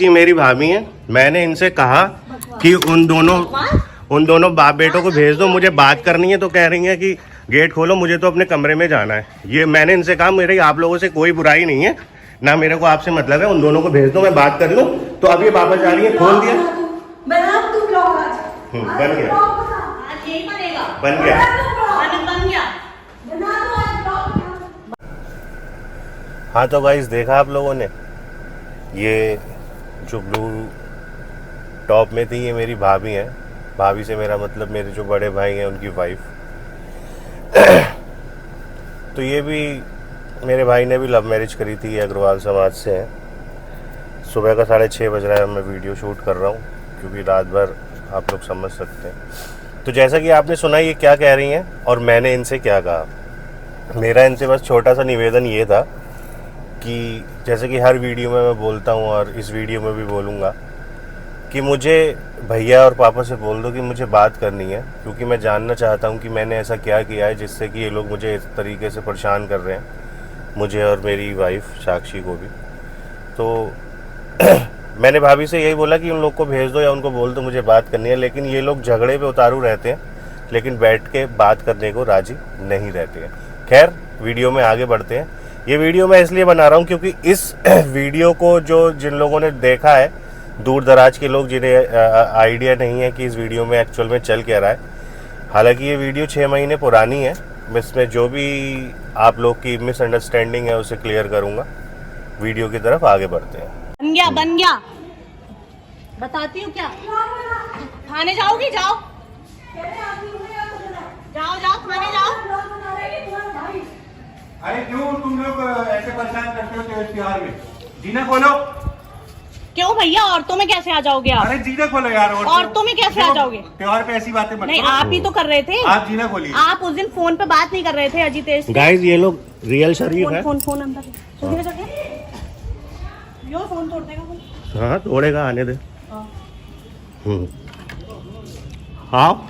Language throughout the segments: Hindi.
कि मेरी भाभी हैं, मैंने इनसे कहा कि उन दोनों बाप बेटों को भेज दो, मुझे बात करनी है। तो कह रही है कि गेट खोलो, मुझे तो अपने कमरे में जाना है। ये मैंने इनसे कहा मेरे आप लोगों से कोई बुराई नहीं है, ना मेरे को आपसे मतलब है, उन दोनों को भेज दो, मैं बात कर लूँ। तो अब ये वापस जा रही है, खोल दिया, बन गया, बन गया। हाँ तो गाइस देखा आप लोगों ने, ये जो ब्लू टॉप में थी ये मेरी भाभी हैं। भाभी से मेरा मतलब मेरे जो बड़े भाई हैं उनकी वाइफ। तो ये भी मेरे भाई ने भी लव मैरिज करी थी, ये अग्रवाल समाज से हैं। सुबह का 6:30 बज रहा है, मैं वीडियो शूट कर रहा हूँ क्योंकि रात भर आप लोग समझ सकते हैं। तो जैसा कि आपने सुना ये क्या कह रही हैं और मैंने इनसे क्या कहा, मेरा इनसे बस छोटा सा निवेदन ये था कि जैसे कि हर वीडियो में मैं बोलता हूँ और इस वीडियो में भी बोलूँगा कि मुझे भैया और पापा से बोल दो कि मुझे बात करनी है, क्योंकि मैं जानना चाहता हूँ कि मैंने ऐसा क्या किया है जिससे कि ये लोग मुझे इस तरीके से परेशान कर रहे हैं, मुझे और मेरी वाइफ साक्षी को भी। तो मैंने भाभी से यही बोला कि उन लोग को भेज दो या उनको बोल दो मुझे बात करनी है, लेकिन ये लोग झगड़े पे उतारू रहते हैं, लेकिन बैठ के बात करने को राजी नहीं रहते हैं। खैर वीडियो में आगे बढ़ते हैं। ये वीडियो मैं इसलिए बना रहा हूँ क्योंकि इस वीडियो को जिन लोगों ने देखा है, दूर दराज के लोग जिन्हें आइडिया नहीं है कि इस वीडियो में एक्चुअल में चल क्या रहा है। हालांकि ये वीडियो 6 महीने पुरानी है, मैं इसमें जो भी आप लोग की मिसअंडरस्टैंडिंग है उसे क्लियर करूँगा। वीडियो की तरफ आगे बढ़ते हैं। बन गया बताती हूँ क्या, थाने जाओगी? जाओ जाओ जाओ थाने जाओ। अरे क्यों तुम लोग ऐसे परेशान करते हो त्योहार में? जीना खोलो। क्यों भैया, औरतों में कैसे आ जाओगे आप? अरे जीना खोलो यार। औरतों में कैसे आ जाओगे? त्योहार पे ऐसी बातें मत नहीं, करो। आप ही तो कर रहे थे। आप जीना खोलिए। आप उस दिन फोन पे बात नहीं कर रहे थे अजितेश से। गाइस ये लोग रियल शरीफ है। फोन अंदर यो फोन तोड़ देगा। हाँ तोड़ेगा, आने दे। हाँ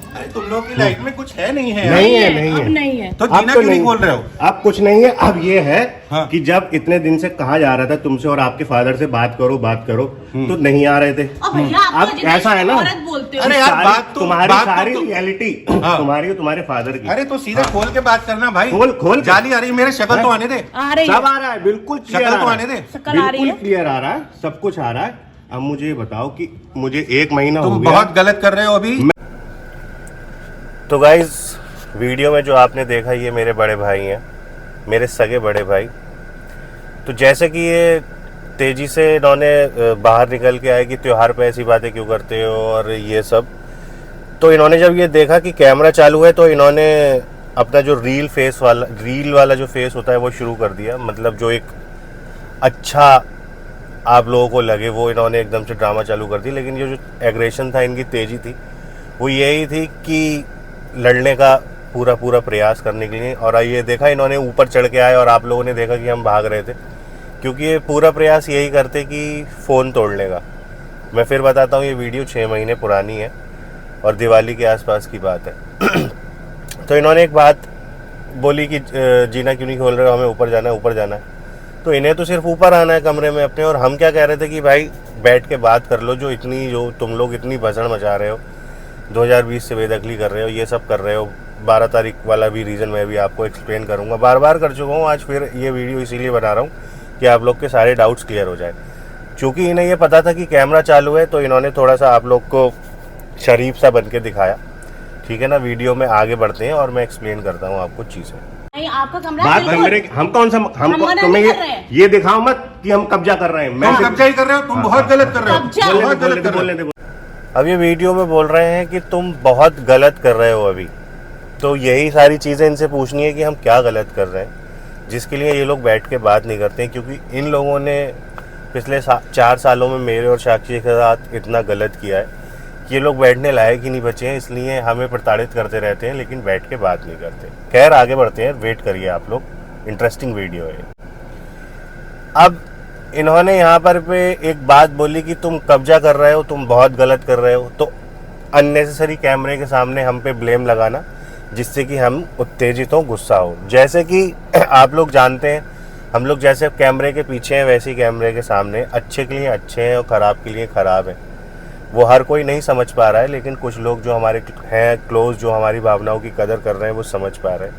अरे तुम लोग की लाइफ में कुछ है नहीं है? नहीं है, नहीं है, अब नहीं है। तो जीना क्यों नहीं बोल रहे हो? अब कुछ नहीं है। अब ये है हाँ। कि जब इतने दिन से कहा जा रहा था तुमसे और आपके फादर से बात करो तो नहीं आ रहे थे। अब भैया आप अब ऐसा है ना, औरत बोलते हो। अरे यार बात तो तुम्हारी सारी तो रियलिटी हाँ। तुम्हारी और तुम्हारे फादर की। अरे तो सीधा खोल के बात करना भाई। खोल जाली आ रही है, मेरे शक्ल तो आने दे। आ रही सब आ रहा है, बिल्कुल क्लियर शक्ल आ तो रहा आने है, दे। शक्ल आ रही बिल्कुल है। क्लियर आ रहा है, सब कुछ आ रहा है। अब मुझे ये बताओ कि मुझे 1 महीना हो तुम गया। बहुत गलत कर रहे हो अभी। तो गाइज वीडियो में जो आपने देखा ये मेरे बड़े भाई हैं, मेरे सगे बड़े भाई। तो जैसे कि ये तेजी से इन्होंने बाहर निकल के आए कि त्योहार पे ऐसी बातें क्यों करते हो और ये सब, तो इन्होंने जब ये देखा कि कैमरा चालू है तो इन्होंने अपना जो रील वाला जो फेस होता है वो शुरू कर दिया। मतलब जो एक अच्छा आप लोगों को लगे वो इन्होंने एकदम से ड्रामा चालू कर दी। लेकिन ये जो एग्रेशन था, इनकी तेजी थी, वो यही थी कि लड़ने का पूरा प्रयास करने के लिए। और ये देखा इन्होंने ऊपर चढ़ के आए और आप लोगों ने देखा कि हम भाग रहे थे, क्योंकि ये पूरा प्रयास यही करते कि फ़ोन तोड़ने का। मैं फिर बताता हूँ, ये वीडियो 6 महीने पुरानी है और दिवाली के आसपास की बात है। तो इन्होंने एक बात बोली कि जीना क्यों नहीं खोल रहे हो, हमें ऊपर जाना है। तो इन्हें तो सिर्फ ऊपर आना है कमरे में अपने, और हम क्या कह रहे थे कि भाई बैठ के बात कर लो। जो तुम लोग इतनी भसड़ मचा रहे हो, 2020 से बेदखली कर रहे हो, ये सब कर रहे हो। 12 तारीख वाला भी रीज़न मैं भी आपको एक्सप्लेन करूँगा, बार कर चुका हूँ। आज फिर ये वीडियो इसीलिए बना रहा हूँ कि आप लोग के सारे डाउट्स क्लियर हो जाए। चूँकि इन्हें ये पता था कि कैमरा चालू है, तो इन्होंने थोड़ा सा आप लोग को शरीफ सा बन के दिखाया। ठीक है ना, वीडियो में आगे बढ़ते हैं और मैं एक्सप्लेन करता हूँ आपको चीज़ें। नहीं, आपका कमरा बात बिल्कुल- हम कौन सा तुम्हें ये दिखाओ मत कि हम कब्जा कर रहे हैं। मैं तुम कब्जा ही कर रहे हो, तुम बहुत गलत कर रहे हो, कब्जा। बहुत गलत कर रहे हो। अब ये वीडियो में बोल रहे हैं कि तुम बहुत गलत कर रहे हो अभी। तो यही सारी चीज़ें इनसे पूछनी है कि हम क्या गलत कर रहे हैं, जिसके लिए ये लोग बैठ के बात नहीं करते हैं। क्योंकि इन लोगों ने पिछले 4 सालों में मेरे और साक्षी के साथ इतना गलत किया है कि ये लोग बैठने लायक ही नहीं बचे हैं। इसलिए हमें प्रताड़ित करते रहते हैं, लेकिन बैठ के बात नहीं करते। खैर आगे बढ़ते हैं, वेट करिए आप लोग, इंटरेस्टिंग वीडियो है। अब इन्होंने यहाँ पर पे एक बात बोली कि तुम कब्जा कर रहे हो, तुम बहुत गलत कर रहे हो। तो अननेसेसरी कैमरे के सामने हम पे ब्लेम लगाना, जिससे कि हम उत्तेजित हो, गुस्सा हो। जैसे कि आप लोग जानते हैं हम लोग जैसे कैमरे के पीछे हैं वैसे ही कैमरे के सामने, अच्छे के लिए अच्छे हैं और ख़राब के लिए ख़राब है। वो हर कोई नहीं समझ पा रहा है, लेकिन कुछ लोग जो हमारे हैं क्लोज, जो हमारी भावनाओं की कदर कर रहे हैं, वो समझ पा रहे हैं।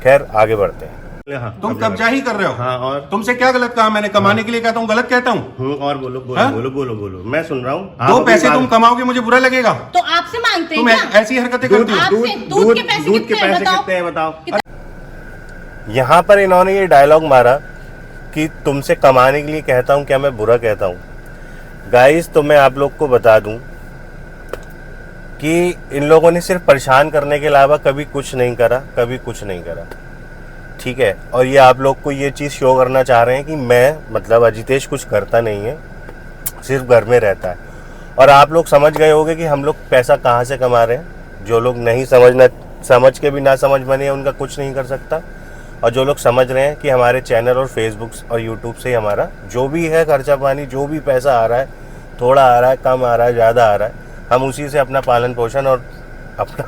खैर आगे बढ़ते हैं। हाँ, तुम कब्जा ही कर रहे हो। हाँ, और तुमसे क्या गलत कहा मैंने? कमाने के लिए कहता हूँ गलत कहता हूँ? और बोलो बोलो, हाँ? बोलो बोलो बोलो, मैं सुन रहा हूँ। दो पैसे तुम कमाओगे मुझे बुरा लगेगा? तो आपसे मांगते हैं तुम क्या? ऐसी हरकतें करती हो। आपसे दूध के पैसे दूध के कितने हैं पैसे बताओ? कितने हैं बताओ। यहाँ पर इन्होंने ये डायलॉग मारा कि तुमसे कमाने के लिए कहता हूँ, क्या मैं बुरा कहता हूँ? गाइस, तो मैं आप लोग को बता दूं कि इन लोगों ने सिर्फ परेशान करने के अलावा कभी कुछ नहीं करा, कभी कुछ नहीं करा, ठीक है। और ये आप लोग को ये चीज़ शो करना चाह रहे हैं कि मैं, मतलब अजितेश कुछ करता नहीं है, सिर्फ घर में रहता है। और आप लोग समझ गए होंगे कि हम लोग पैसा कहाँ से कमा रहे हैं। जो लोग नहीं समझ के भी ना समझ बने, उनका कुछ नहीं कर सकता। और जो लोग समझ रहे हैं कि हमारे चैनल और फेसबुक और यूट्यूब से ही हमारा जो भी है खर्चा पानी, जो भी पैसा आ रहा है, थोड़ा आ रहा है, कम आ रहा है, ज़्यादा आ रहा है, हम उसी से अपना पालन पोषण और अपना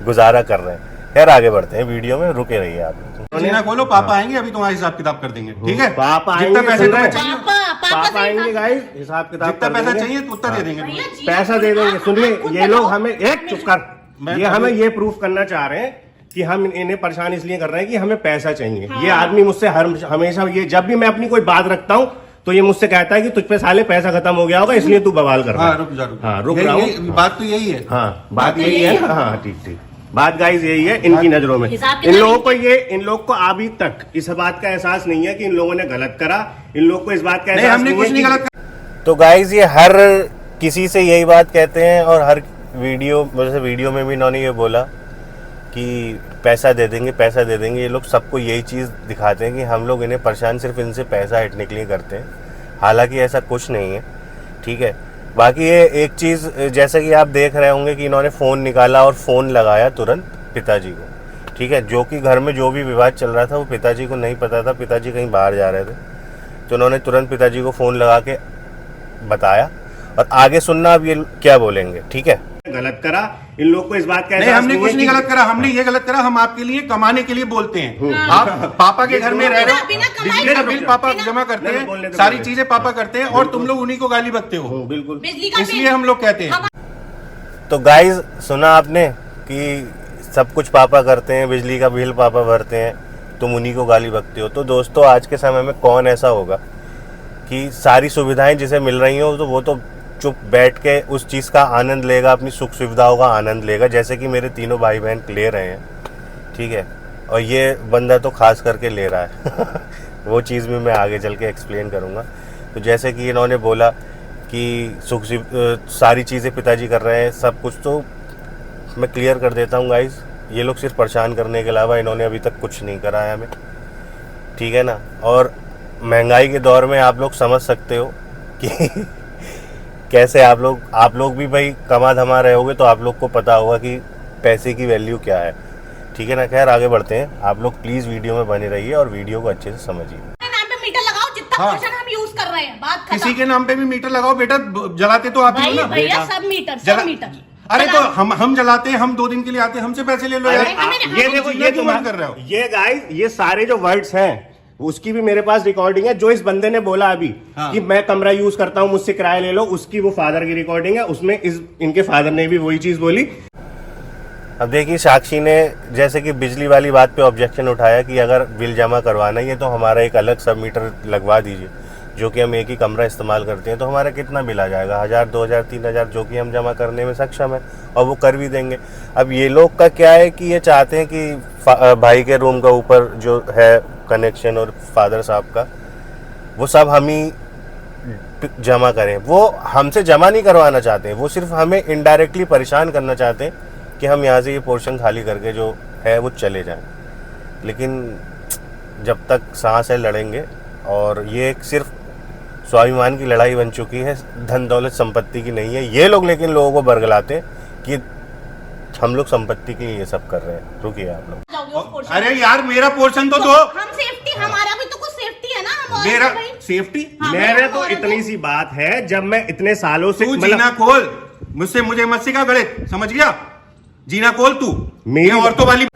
गुजारा कर रहे हैं। खैर आगे बढ़ते हैं, वीडियो में रुके रहिए आप। जीना खोलो, पापा आएंगे अभी तुम्हारा हिसाब किताब कर देंगे, ठीक है? पापा जितना आएंगे, पैसे सुन तुम्हें रहे चाहिए, पापा पापा आएंगे गाइस, हिसाब किताब जितना कर पैसा देंगे। चाहिए उतना दे देंगे। भैया जी, पैसा दे देंगे। सुनिए, ये लोग हमें एक चुप कर, मैं ये हमें ये प्रूफ करना चाह रहे हैं कि हम इन्हें परेशान इसलिए कर रहे हैं कि हमें पैसा चाहिए। ये आदमी मुझसे हमेशा, ये जब भी मैं अपनी कोई बात रखता हूँ तो ये मुझसे कहता है कि तुझ पे साले पैसा खत्म हो गया होगा, इसलिए तू बवाल कर रहा है। हाँ, रुक जा, रुक जा। हाँ, रुक यही- रहा हूँ। यही- बात तो यही है। हाँ, बात यही है ना। हाँ, ठीक ठीक, बात गाइस यही है इनकी नजरों में। हिसाब इन लोगों को इन लोग को अभी तक इस बात का एहसास नहीं है कि इन लोगों ने गलत करा। इन लोग को इस बात का नहीं, एहसास हमने नहीं कुछ है नहीं कि- गलत करा। तो गाइज ये हर किसी से यही बात कहते हैं और हर वीडियो, जैसे वीडियो में भी इन्होंने ये बोला कि पैसा दे देंगे, पैसा दे देंगे। ये लोग सबको यही चीज़ दिखाते हैं कि हम लोग इन्हें परेशान सिर्फ इनसे पैसा हटने के लिए करते हैं। हालांकि ऐसा कुछ नहीं है, ठीक है। बाकी ये एक चीज़, जैसे कि आप देख रहे होंगे कि इन्होंने फ़ोन निकाला और फ़ोन लगाया तुरंत पिताजी को, ठीक है। जो कि घर में जो भी विवाद चल रहा था वो पिताजी को नहीं पता था, पिताजी कहीं बाहर जा रहे थे, तो उन्होंने तुरंत पिताजी को फ़ोन लगा के बताया। और आगे सुनना अब ये क्या बोलेंगे, ठीक है। गलत करा, इन लोग को इस बात का नहीं, हमने कुछ नहीं गलत करा। हमने ये गलत करा, हम आपके लिए कमाने के लिए बोलते हैं। आप पापा के घर में रह रहे हो, बिना कमाई बिजली का के बिल पापा बिना- जमा करते नहीं, बोलने हैं, दो, सारी बोलने दो। चीजें पापा करते हैं और तुम लोग उन्हीं को गाली बकते हो। बिल्कुल। बिजली का इसलिए बिल हम लोग कहते हैं। तो गाइज सुना आपने कि सब कुछ पापा करते हैं, बिजली का बिल पापा भरते हैं, तुम उन्हीं को गाली बकते हो। तो दोस्तों, आज के समय में कौन ऐसा होगा कि सारी सुविधाएं जिसे मिल रही हो तो वो तो चुप बैठ के उस चीज़ का आनंद लेगा, अपनी सुख सुविधाओं का आनंद लेगा, जैसे कि मेरे तीनों भाई बहन ले रहे हैं, ठीक है। और ये बंदा तो खास करके ले रहा है वो चीज़ भी मैं आगे चल के एक्सप्लेन करूँगा। तो जैसे कि इन्होंने बोला कि सारी चीज़ें पिताजी कर रहे हैं, सब कुछ, तो मैं क्लियर कर देता हूँ गाइज, ये लोग सिर्फ परेशान करने के अलावा इन्होंने अभी तक कुछ नहीं करा है हमें, ठीक है ना। और महंगाई के दौर में आप लोग समझ सकते हो कि कैसे आप लोग भी भाई कमा धमा रहे होगे, तो आप लोग को पता होगा कि पैसे की वैल्यू क्या है, ठीक है ना। खैर आगे बढ़ते हैं, आप लोग प्लीज़ वीडियो में बने रहिए और वीडियो को अच्छे से समझिए। नाम पे मीटर लगाओ, जितना हाँ। पोर्शन हम यूज कर रहे हैं, बात खत्म। किसी के नाम पे भी मीटर लगाओ बेटा, जलाते तो आप ही हो भाई ना। भैया सब मीटर, जला- सब मीटर। अरे तो हम जलाते हैं, हम 2 दिन के लिए आते हैं, हमसे पैसे ले लो यार। ये देखो, ये क्यों बंद कर रहे हो? ये गाइस, ये सारे जो वर्ड्स हैं उसकी भी मेरे पास रिकॉर्डिंग है। जो इस बंदे ने बोला अभी हाँ। कि मैं कमरा यूज करता हूं, मुझसे किराया ले लो, उसकी वो फादर की रिकॉर्डिंग है, उसमें इनके फादर ने भी वही चीज बोली। अब देखिए, साक्षी ने जैसे कि बिजली वाली बात पे ऑब्जेक्शन उठाया कि अगर बिल जमा करवाना है तो हमारा एक अलग सब मीटर लगवा दीजिए, जो कि हम एक ही कमरा इस्तेमाल करते हैं, तो हमारा कितना बिल आ जाएगा, 1000, 2000, 3000, जो कि हम जमा करने में सक्षम है और वो कर भी देंगे। अब ये लोग का क्या है कि ये चाहते हैं कि भाई के रूम का ऊपर जो है कनेक्शन और फादर साहब का, वो सब हम ही जमा करें। वो हमसे जमा नहीं करवाना चाहते, वो सिर्फ हमें इनडायरेक्टली परेशान करना चाहते हैं कि हम यहाँ से ये पोर्शन खाली करके जो है वो चले जाएं। लेकिन जब तक सांस है लड़ेंगे, और ये एक सिर्फ स्वाभिमान की लड़ाई बन चुकी है, धन दौलत संपत्ति की नहीं है। ये लोग लेकिन लोगों को बरगलाते हैं कि हम लोग संपत्ति के लिए ये सब कर रहे हैं। रुकिए आप लोग। जाओगे उस पोर्शन अरे यार, मेरा पोर्शन तो दो। हम सेफ्टी, हमारा भी तो कुछ सेफ्टी है ना। हम और मेरा भाई। सेफ्टी। हाँ, मेरे तो और इतनी सी बात है, जब मैं इतने सालों से तू जीना खोल, मुझे मत सिखा गणित, समझ गया? जीना खोल तू, मेरी- ये औरतों वाली।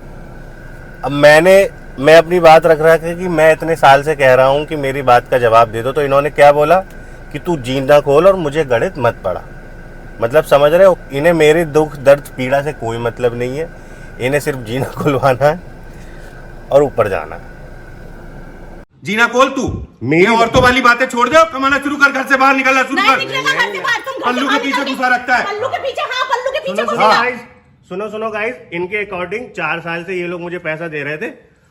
अब मैंने मैं अपनी बात रख रहा था कि मैं इतने साल से कह रहा हूँ कि मेरी बात का जवाब दे दो, तो इन्होंने क्या बोला कि तू जीना खोल और मुझे गणित मत पढ़ा। मतलब समझ रहे हो, इन्हें मेरे दुख दर्द पीड़ा से कोई मतलब नहीं है, इन्हें सिर्फ जीना खुलवाना है और ऊपर जाना है। जीना खोल तू, मेरी ये औरतों वाली बातें छोड़ दे और कमाना शुरू कर, घर से बाहर निकलना शुरू नहीं कर। निकलेगा घर से बाहर, तुम घर से पल्लू के बाहर पीछे निकल घुसा रखता है। पल्लू के पीछे, हाँ पल्लू के पीछे सुनो घुसेगा। गाइस, सुनो गाइस, इनके अकॉर्डिंग 4 साल से ये लोग मुझे पैसा दे रहे थे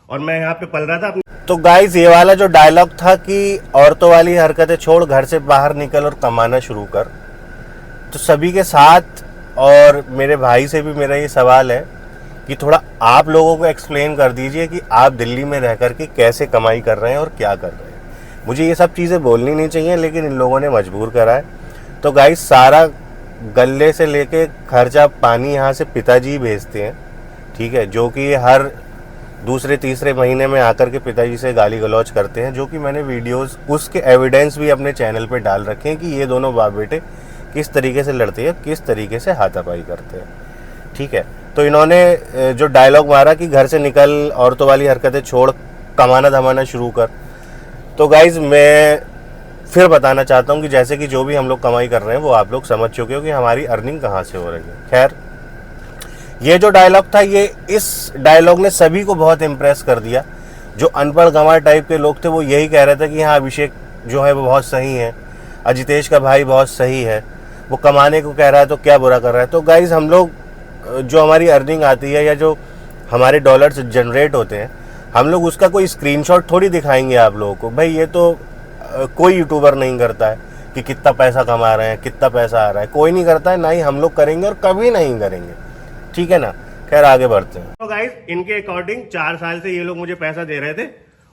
और मैं यहाँ पे पल रहा था। तो गाइस ये वाला जो डायलॉग था कि औरतों वाली हरकतें छोड़, घर से बाहर निकल और कमाना शुरू कर, तो सभी के साथ और मेरे भाई से भी मेरा ये सवाल है कि थोड़ा आप लोगों को एक्सप्लेन कर दीजिए कि आप दिल्ली में रह कर के कैसे कमाई कर रहे हैं और क्या कर रहे हैं। मुझे ये सब चीज़ें बोलनी नहीं चाहिए, लेकिन इन लोगों ने मजबूर करा है। तो गाइस सारा गले से लेके खर्चा पानी यहाँ से पिताजी भेजते हैं, ठीक है, जो कि हर दूसरे तीसरे महीने में आकर के पिताजी से गाली गलौज करते हैं, जो कि मैंने वीडियोस उसके एविडेंस भी अपने चैनल पे डाल रखे हैं कि ये दोनों बाप बेटे किस तरीके से लड़ते हैं, किस तरीके से हाथापाई करते हैं, ठीक है। तो इन्होंने जो डायलॉग मारा कि घर से निकल, औरतों वाली हरकतें छोड़, कमाना धमाना शुरू कर, तो गाइज मैं फिर बताना चाहता हूँ कि जैसे कि जो भी हम लोग कमाई कर रहे हैं वो आप लोग समझ चुके हो कि हमारी अर्निंग कहाँ से हो रही है। खैर, ये जो डायलॉग था, ये इस डायलॉग ने सभी को बहुत इम्प्रेस कर दिया। जो अनपढ़ गंवार टाइप के लोग थे वो यही कह रहे थे कि हाँ अभिषेक जो है वो बहुत सही है, अजितेश का भाई बहुत सही है, वो कमाने को कह रहा है तो क्या बुरा कर रहा है। तो गाइज हम लोग जो हमारी अर्निंग आती है या जो हमारे डॉलर्स जनरेट होते हैं, हम लोग उसका कोई स्क्रीनशॉट थोड़ी दिखाएंगे आप लोगों को। भाई ये तो कोई यूट्यूबर नहीं करता है कि कितना पैसा कमा रहे हैं, कितना पैसा आ रहा है, कोई नहीं करता है, ना ही हम लोग करेंगे और कभी नहीं करेंगे, ठीक है ना। खैर आगे बढ़ते हैं। तो गाइस इनके अकॉर्डिंग 4 साल से ये लोग मुझे पैसा दे रहे थे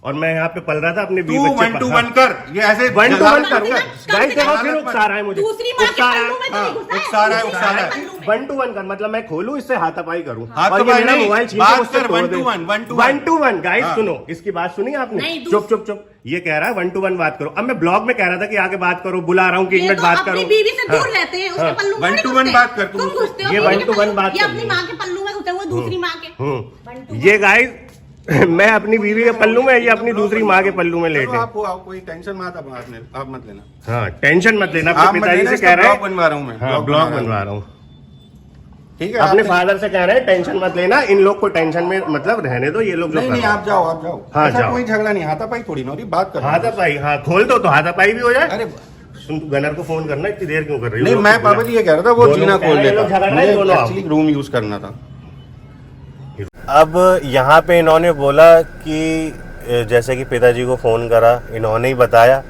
और मैं यहाँ पे पल रहा था अपने तू 1 to 1 कर, ये ऐसे 1 to 1 कर करूंगा। गाइस देखो फिर उकसा रहा है मुझे, दूसरी माँ के पल्लू में तो नहीं घुसा है, उकसा रहा है, दूसरी उकसा माँ रहा के है। पल्लू में। 1 to 1 कर, मतलब मैं खोलूं इससे हाथापाई करूं हाथ और तो ये भाई मेरा नहीं, मोबाइल छीन के बात मुझसे कर, तोड़ 1 दे। to 1, 1 to 1 to 1 गाइस हाँ। सुनो, इसकी बात सुनी आपने? नहीं, चुप चुप चुप, ये कह रहा है 1 to 1 बात करो। अब मैं ब्लॉग में कह रहा था कि आगे बात करो, बुला रहा हूँ कि 1 ये मिनट तो बात अपनी करो। बीवी से दूर रहते हैं, उसके पल्लू में 1 to 1 घुसते। बात कर, तुम घुसते हो ये अपनी 1 to 1 बात ये कर अपनी रही माँ के पल्लू में घुसे हुए, दूसरी माँ के। ये गाइस मैं अपनी बीवी के पल्लू में, ये अपनी दूसरी माँ के पल्लू में लेटे। आपको कोई टेंशन मत, आप मत लेना। हाँ टेंशन मत लेना, आप अपने मत पिताजी लेना, से इसका कह रहे ब्लॉग हैं, बनवा रहा हूँ मैं, हाँ ब्लॉग बनवा रहा हूँ, ठीक है। अपने आपने- फादर से कह रहे हैं टेंशन मत लेना, इन लोग को टेंशन में मतलब रहने दो, ये लोग जो नहीं कर नहीं, रहे हैं। आप जाओ, आप जाओ। हाँ, ऐसा जाओ। कोई झगड़ा नहीं, हाथापाई थोड़ी ना हो रही, बात कर। हाथापाई, हाँ खोल दो तो हाथापाई भी हो जाए। अरे सुन, तू गनर को फोन करना, इतनी देर क्यों कर रही हो? नहीं, मैं पापा जी ये कह रहा था वो दोनों जीना कह खोल रहे हैं, लोग झगड़ लेता, रहे हैं, मुझे दोनों आओ। एक्चुअली रूम यूज करना था। अब यहाँ पे इन्होंने बोला कि जैसे कि पिताजी को फ़ोन करा, इन्होंने ही बताया।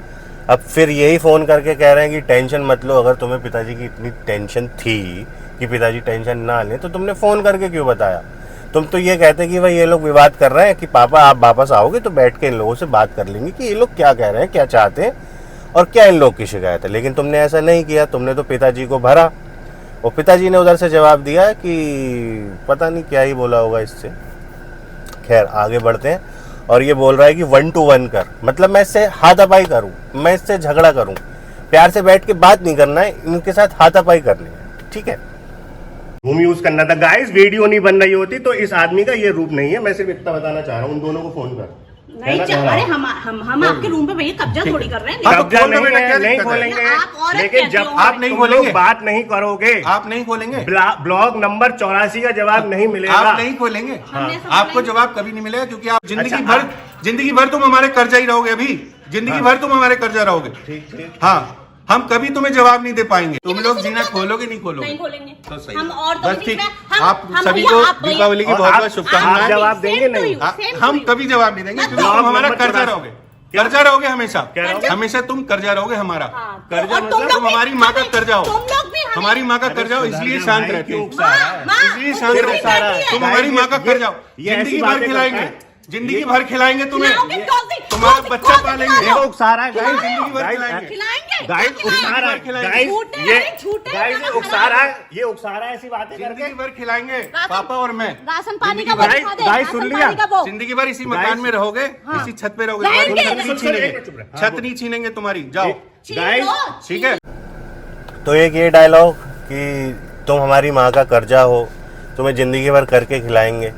अब फिर यही फ़ोन करके कह रहे हैं कि टेंशन मत लो। अगर तुम्हें पिताजी की इतनी टेंशन थी कि पिताजी टेंशन ना लें तो तुमने फ़ोन करके क्यों बताया? तुम तो ये कहते कि भाई ये लोग विवाद कर रहे हैं कि पापा आप वापस आओगे तो बैठ के इन लोगों से बात कर लेंगे कि ये लोग क्या कह रहे हैं, क्या चाहते हैं और क्या इन लोग की शिकायत है। लेकिन तुमने ऐसा नहीं किया, तुमने तो पिताजी को भरा और पिताजी ने उधर से जवाब दिया कि पता नहीं क्या ही बोला होगा इससे। खैर आगे बढ़ते हैं। और ये बोल रहा है कि 1 to 1 कर, मतलब मैं इससे हाथापाई करूं, मैं इससे झगड़ा करूं, प्यार से बैठ के बात नहीं करना है, इनके साथ हाथापाई करनी है, ठीक है। रूम यूज करना था गाइस, वीडियो नहीं बन रही होती तो इस आदमी का ये रूप नहीं है। मैं सिर्फ इतना बताना चाह रहा हूँ, उन दोनों को फोन कर। नहीं अरे हम आपके रूम पे भैया कब्जा थोड़ी कर रहे हैं। हाँ, तो कब्जा खोल लो नहीं बेटा, है, क्या नहीं दिक्कत है? खोलेंगे, आप औरत लेकिन कहते जब हो। आप नहीं तुम खोलेंगे, लोग बात नहीं करोगे, आप नहीं खोलेंगे, ब्लॉग नंबर 84 का जवाब नहीं मिलेगा। आप नहीं खोलेंगे, हमने सब आपको खोलेंगे। जवाब कभी नहीं मिलेगा क्योंकि आप अच्छा, जिंदगी भर तुम हमारे कर्जा ही रहोगे। अभी जिंदगी भर तुम हमारे कर्जा रहोगे। ठीक। हाँ, हम कभी तुम्हें जवाब नहीं दे पाएंगे। तुम लोग जीना खोलोगे नहीं खोलोगे? नहीं खोलेंगे तो सही। हम और बस ठीक। आप सभी को दीपावली की और बहुत आप- बहुत शुभकामनाएं। आप जवाब देंगे नहीं? हम कभी जवाब नहीं देंगे क्योंकि ब्लॉग तुम हमारा नंबर कर्जा 84 रहोगे, कर्जा रहोगे हमेशा, क्या रहोगे? हमेशा तुम कर्जा रहोगे हमारा। कर्जा और तुम मतलब लोग तुम भी- हमारी माँ का कर्जा हो, तुम लोग भी हमें- हमारी माँ का कर्जा हो, इसलिए शांत रहते हो, इसलिए शांत दूसरी रहते बैठी है। हो। तुम हमारी माँ का कर्जा हो, ये ऐसी जिंदगी भर बातें खिलाएंगे, करता है। जिंदगी भर खिलाएंगे तुम्हें, खिलाओगे, तुम्हारा कौन सी- बच्चा कौन सी पालेंगे। खिलाओ? देखो उकसा रहा है गाइस, जिंदगी भर गाइस, खिलाएंगे। खिलाएंगे गाइस क्या उकसा रहा है, खिलाएंगे। गाइस झूठे ये हैं, झूठे हैं, गाइस खाना उकसा रहा है, ये उकसा रहा है ऐसी बातें जिंदगी करके। भर खिलाएंगे राशन- पापा और मैं। राशन पानी का जिंदगी वो भर- दिखा दे, गाइस, राशन सुन लिया? पानी का वो। जिंदगी भर इसी मकान में रहोगे, इसी छत पे रहोगे, रहेंगे, छत नहीं छीनेंगे, चुप रहे। छत नहीं छीनेंगे तुम्हारी। जाओ, गाइस ठीक है। तो एक ये डायलॉग कि तुम हमारी माँ का कर्जा हो, तुम्हें ज़िंदगी भर करके खिलाएंगे,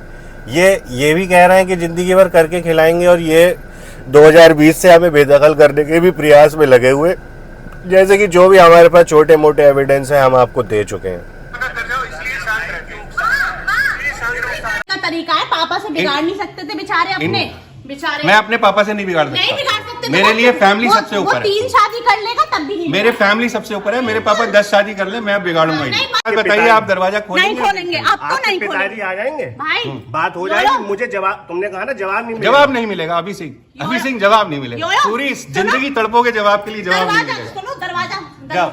ये भी कह रहे हैं कि जिंदगी भर करके खिलाएंगे, और ये 2020 से हमें बेदखल करने के भी प्रयास में लगे हुए, जैसे कि जो भी हमारे पास छोटे मोटे एविडेंस है हम आपको दे चुके हैं। का तरीका है, पापा से बिगाड़ नहीं सकते थे बेचारे अपने बेचारे। मैं अपने पापा से नहीं बिगाड़ सकता। नहीं बिगाड़ सकते। मेरे लिए फैमिली सबसे ऊपर है। 3 शादी कर लेगा तब भी नहीं। मेरे फैमिली सबसे ऊपर है। मेरे पापा 10 शादी कर ले, मैं बिगाड़ूंगा ही नहीं। बताइए, आप दरवाजा खोलेंगे? नहीं खोलेंगे, आपको नहीं खोलेंगे। पिताजी आ जाएंगे भाई, बात हो जाएगी। मुझे जवाब, तुमने कहा ना जवाब नहीं मिलेगा। जवाब नहीं मिलेगा अभी सिंह, अभी सिंह जवाब नहीं मिलेगा। पूरी जिंदगी तड़पोगे जवाब के लिए, जवाब नहीं मिलेगा। सुनो, दरवाजा जाओ,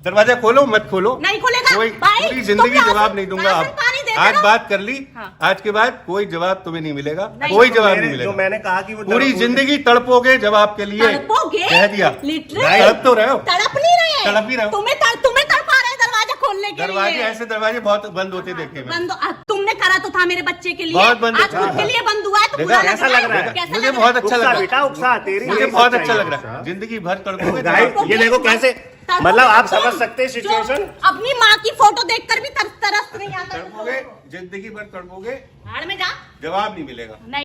दरवाजा खोलो मत खोलो, नहीं खोलेगा। पूरी जिंदगी जवाब नहीं दूंगा। आप आज बात कर ली, हाँ। आज के बाद कोई जवाब तुम्हें नहीं मिलेगा, कोई जवाब नहीं मिलेगा। जो मैंने कहा कि वो पूरी जिंदगी तड़पोगे जवाब के लिए, कह दिया। तड़प तो रहे हो, तड़प नहीं रहे, तड़प ही रहे हो। तुम्हें तड़पा रहे दरवाजा खोलने के दरवाजे लिए। ऐसे दरवाजे बहुत बंद होते देखे मैंने। तुमने करा तो था मेरे बच्चे के लिए, बहुत बंद आज खुद के लिए बंद हुआ है तो बुरा ऐसा लग रहा है। मुझे बहुत अच्छा लग रहा है बेटा, उकसा तेरी, मुझे बहुत अच्छा लग रहा है। जिंदगी भर तड़पोगे। ये देखो कैसे, मतलब आप समझ सकते हैं सिचुएशन। अपनी माँ की फोटो देखकर भी तरस नहीं आता। तड़पोगे, जिंदगी भर तड़पोगे, भाड़ में जा, जवाब नहीं मिलेगा। नहीं।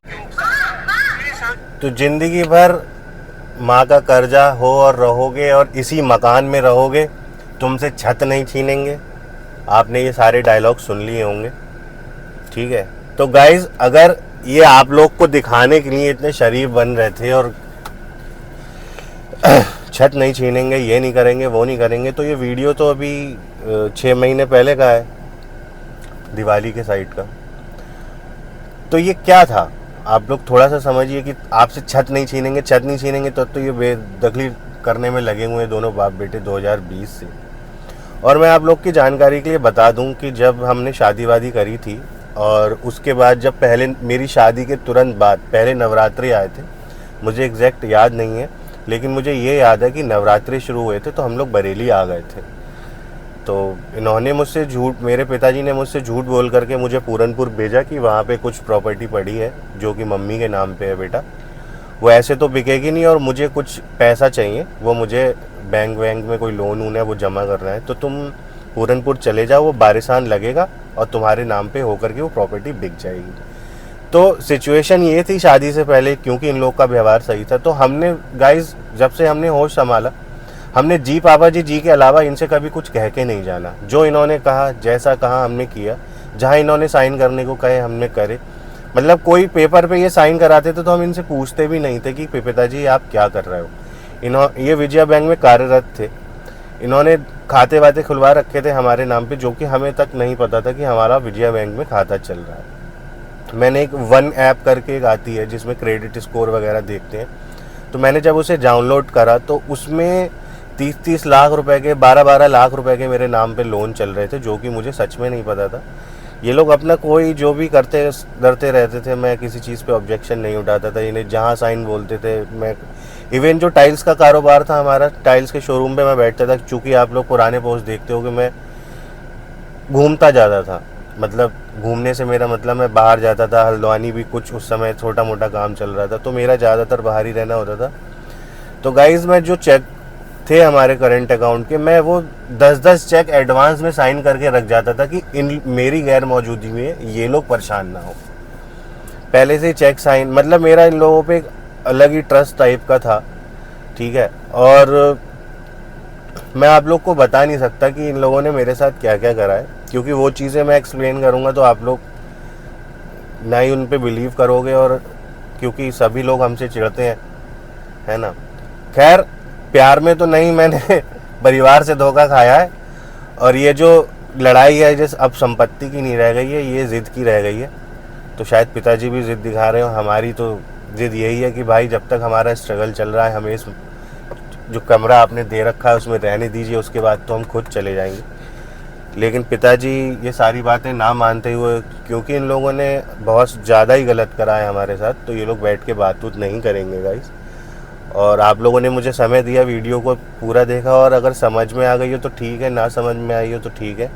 तो जिंदगी भर माँ का कर्जा हो और रहोगे, और इसी मकान में रहोगे, तुमसे छत नहीं छीनेंगे। आपने ये सारे डायलॉग सुन लिए होंगे, ठीक है। तो गाइज, अगर ये आप लोग को दिखाने के लिए इतने शरीफ बन रहे थे और छत नहीं छीनेंगे, ये नहीं करेंगे, वो नहीं करेंगे, तो ये वीडियो तो अभी 6 महीने पहले का है, दिवाली के साइड का। तो ये क्या था, आप लोग थोड़ा सा समझिए कि आपसे छत नहीं छीनेंगे, छत नहीं छीनेंगे, तो ये बेदखली करने में लगे हुए हैं दोनों बाप बेटे 2020 से। और मैं आप लोग की जानकारी के लिए बता दूं कि जब हमने शादी वादी करी थी, और उसके बाद जब पहले मेरी शादी के तुरंत बाद पहले नवरात्रि आए थे, मुझे एग्जैक्ट याद नहीं है, लेकिन मुझे ये याद है कि नवरात्रि शुरू हुए थे तो हम लोग बरेली आ गए थे। तो इन्होंने मुझसे झूठ, मेरे पिताजी ने मुझसे झूठ बोल करके मुझे पूरनपुर भेजा कि वहाँ पे कुछ प्रॉपर्टी पड़ी है जो कि मम्मी के नाम पे है बेटा, वो ऐसे तो बिकेगी नहीं, और मुझे कुछ पैसा चाहिए, वो मुझे बैंक में कोई लोन वोन है वो जमा करना है, तो तुम पूरनपुर चले जाओ, वो बारिशान लगेगा और तुम्हारे नाम पे होकर के वो प्रॉपर्टी बिक जाएगी। तो सिचुएशन ये थी शादी से पहले, क्योंकि इन लोग का व्यवहार सही था। तो हमने गाइज, जब से हमने होश संभाला, हमने जी पापा जी के अलावा इनसे कभी कुछ कह के नहीं जाना। जो इन्होंने कहा, जैसा कहा हमने किया, जहाँ इन्होंने साइन करने को कहे हमने करे। मतलब कोई पेपर पे ये साइन कराते थे तो हम इनसे पूछते भी नहीं थे कि पिताजी आप क्या कर रहे हो। ये विजया बैंक में कार्यरत थे, इन्होंने खाते वाते खुलवा रखे थे हमारे नाम पे, जो कि हमें तक नहीं पता था कि हमारा विजया बैंक में खाता चल रहा है। मैंने एक वन ऐप करके एक आती है जिसमें क्रेडिट स्कोर वगैरह देखते हैं, तो मैंने जब उसे डाउनलोड करा तो उसमें 30-30 लाख रुपए के, 12-12 लाख रुपए के मेरे नाम पे लोन चल रहे थे, जो कि मुझे सच में नहीं पता था। ये लोग अपना कोई जो भी करते डरते रहते थे, मैं किसी चीज़ पे ऑब्जेक्शन नहीं उठाता था। इन्हें जहाँ साइन बोलते थे, मैं इवन जो टाइल्स का कारोबार था हमारा, टाइल्स के शोरूम पे मैं बैठता था, चूँकि आप लोग पुराने पोस्ट देखते हो कि मैं घूमता जाता था। मतलब घूमने से मेरा मतलब मैं बाहर जाता था, हल्द्वानी भी कुछ उस समय छोटा मोटा काम चल रहा था, तो मेरा ज़्यादातर बाहर ही रहना होता था। तो गाइज़, मैं जो चेक थे हमारे करंट अकाउंट के, मैं वो 10-10 चेक एडवांस में साइन करके रख जाता था कि मेरी गैर मौजूदगी में ये लोग परेशान ना हो। पहले से ही चेक साइन, मतलब मेरा इन लोगों पे एक अलग ही ट्रस्ट टाइप का था, ठीक है। और मैं आप लोग को बता नहीं सकता कि इन लोगों ने मेरे साथ क्या क्या करा है, क्योंकि वो चीज़ें मैं एक्सप्लेन करूँगा तो आप लोग ना ही उन पे बिलीव करोगे, और क्योंकि सभी लोग हमसे चिढ़ते हैं, है ना। खैर, प्यार में तो नहीं, मैंने परिवार से धोखा खाया है। और ये जो लड़ाई है जैसे अब संपत्ति की नहीं रह गई है, ये ज़िद की रह गई है। तो शायद पिताजी भी ज़िद दिखा रहे हो। हमारी तो ज़िद यही है कि भाई जब तक हमारा स्ट्रगल चल रहा है, हमें इस जो कमरा आपने दे रखा है उसमें रहने दीजिए, उसके बाद तो हम खुद चले जाएंगे। लेकिन पिताजी ये सारी बातें ना मानते हुए, क्योंकि इन लोगों ने बहुत ज़्यादा ही गलत करा है हमारे साथ, तो ये लोग बैठ के बात नहीं करेंगे गाइस। और आप लोगों ने मुझे समय दिया, वीडियो को पूरा देखा, और अगर समझ में आ गई हो तो ठीक है, ना समझ में आई हो तो ठीक है।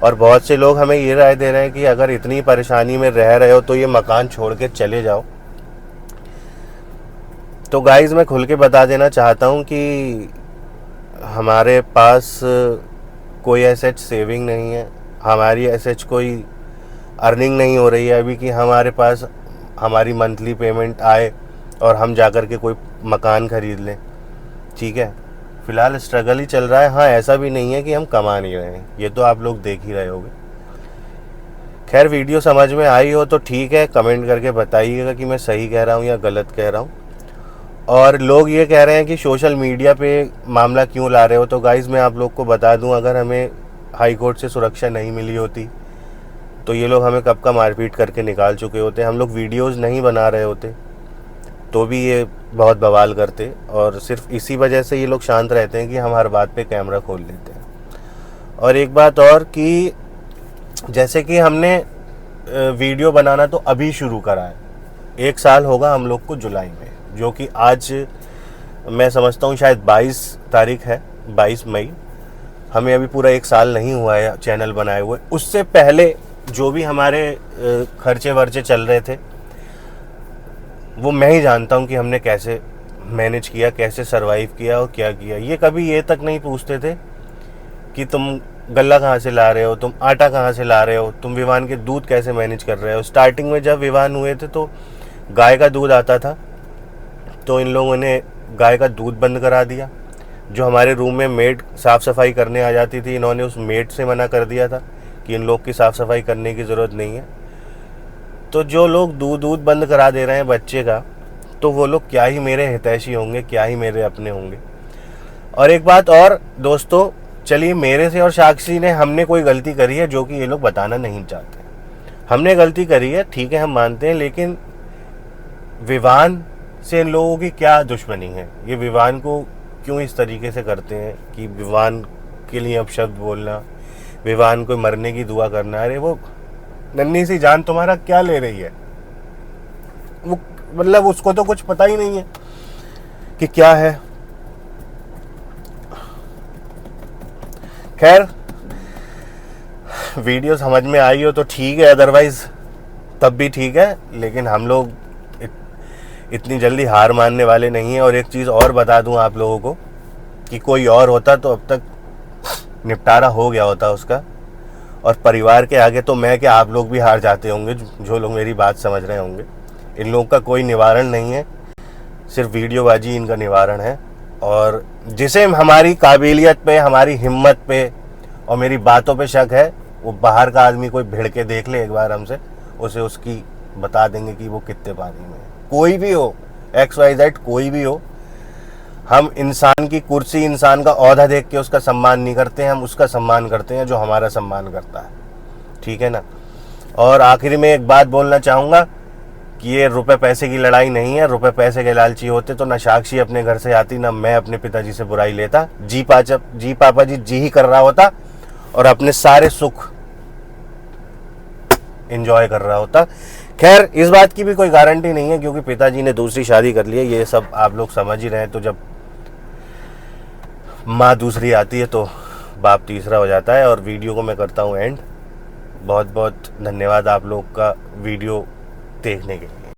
और बहुत से लोग हमें ये राय दे रहे हैं कि अगर इतनी परेशानी में रह रहे हो तो ये मकान छोड़ के चले जाओ। तो गाइस, मैं खुल के बता देना चाहता हूँ कि हमारे पास कोई एसेट सेविंग नहीं है, हमारी एसेट कोई अर्निंग नहीं हो रही है अभी कि हमारे पास हमारी मंथली पेमेंट आए और हम जाकर के कोई मकान खरीद लें। ठीक है, फ़िलहाल स्ट्रगल ही चल रहा है। हाँ, ऐसा भी नहीं है कि हम कमा नहीं रहे हैं, ये तो आप लोग देख ही रहे होगे। खैर, वीडियो समझ में आई हो तो ठीक है, कमेंट करके बताइएगा कि मैं सही कह रहा हूँ या गलत कह रहा हूँ। और लोग ये कह रहे हैं कि सोशल मीडिया पे मामला क्यों ला रहे हो, तो गाइज़ मैं आप लोग को बता दूं, अगर हमें हाई कोर्ट से सुरक्षा नहीं मिली होती तो ये लोग हमें कब का मारपीट करके निकाल चुके होते। हम लोग वीडियोस नहीं बना रहे होते तो भी ये बहुत बवाल करते, और सिर्फ इसी वजह से ये लोग शांत रहते हैं कि हम हर बात पे कैमरा खोल लेते हैं। और एक बात और कि जैसे कि हमने वीडियो बनाना तो अभी शुरू करा है, 1 साल होगा हम लोग को जुलाई में, जो कि आज मैं समझता हूँ शायद 22 तारीख है, 22 मई। हमें अभी पूरा 1 साल नहीं हुआ है चैनल बनाए हुए। उससे पहले जो भी हमारे खर्चे वर्चे चल रहे थे वो मैं ही जानता हूँ कि हमने कैसे मैनेज किया, कैसे सरवाइव किया और क्या किया। ये कभी ये तक नहीं पूछते थे कि तुम गल्ला कहाँ से ला रहे हो, तुम आटा कहाँ से ला रहे हो, तुम विवान के दूध कैसे मैनेज कर रहे हो। स्टार्टिंग में जब विवान हुए थे तो गाय का दूध आता था, तो इन लोगों ने गाय का दूध बंद करा दिया। जो हमारे रूम में मेड साफ़ सफाई करने आ जाती थी, इन्होंने उस मेड से मना कर दिया था कि इन लोग की साफ़ सफाई करने की ज़रूरत नहीं है। तो जो लोग दूध बंद करा दे रहे हैं बच्चे का, तो वो लोग क्या ही मेरे हितैषी होंगे, क्या ही मेरे अपने होंगे। और एक बात और दोस्तों, चलिए मेरे से और साक्षी ने हमने कोई गलती करी है जो कि ये लोग बताना नहीं चाहते। हमने गलती करी है, ठीक है, हम मानते हैं, लेकिन विवान से इन लोगों की क्या दुश्मनी है? ये विवान को क्यों इस तरीके से करते हैं कि विवान के लिए अपशब्द बोलना, विवान को मरने की दुआ करना? अरे वो नन्ही सी जान तुम्हारा क्या ले रही है? वो मतलब उसको तो कुछ पता ही नहीं है कि क्या है। खैर, वीडियो समझ में आई हो तो ठीक है, अदरवाइज तब भी ठीक है, लेकिन हम लोग इतनी जल्दी हार मानने वाले नहीं हैं। और एक चीज़ और बता दूं आप लोगों को कि कोई और होता तो अब तक निपटारा हो गया होता उसका। और परिवार के आगे तो मैं क्या, आप लोग भी हार जाते होंगे, जो लोग मेरी बात समझ रहे होंगे। इन लोगों का कोई निवारण नहीं है, सिर्फ वीडियोबाजी इनका निवारण है। और जिसे हमारी काबिलियत पे, हमारी हिम्मत पे और मेरी बातों पे शक है, वो बाहर का आदमी कोई भिड़ के देख ले एक बार हमसे, उसे उसकी बता देंगे कि वो कितने पानी में है। कोई भी हो, XYZ कोई भी हो, हम इंसान की कुर्सी, इंसान का औहदा देख के उसका सम्मान नहीं करते हैं, हम उसका सम्मान करते हैं जो हमारा सम्मान करता है। ठीक है ना? और आखिरी में एक बात बोलना चाहूँगा कि ये रुपए पैसे की लड़ाई नहीं है। रुपए पैसे के लालची होते तो ना साक्षी अपने घर से आती, ना मैं अपने पिताजी से बुराई लेता। जी पापा जी जी ही कर रहा होता और अपने सारे सुख एंजॉय कर रहा होता। खैर, इस बात की भी कोई गारंटी नहीं है क्योंकि पिताजी ने दूसरी शादी कर ली है, ये सब आप लोग समझ ही रहे हैं। तो जब माँ दूसरी आती है तो बाप तीसरा हो जाता है। और वीडियो को मैं करता हूँ एंड। बहुत बहुत धन्यवाद आप लोग का वीडियो देखने के लिए।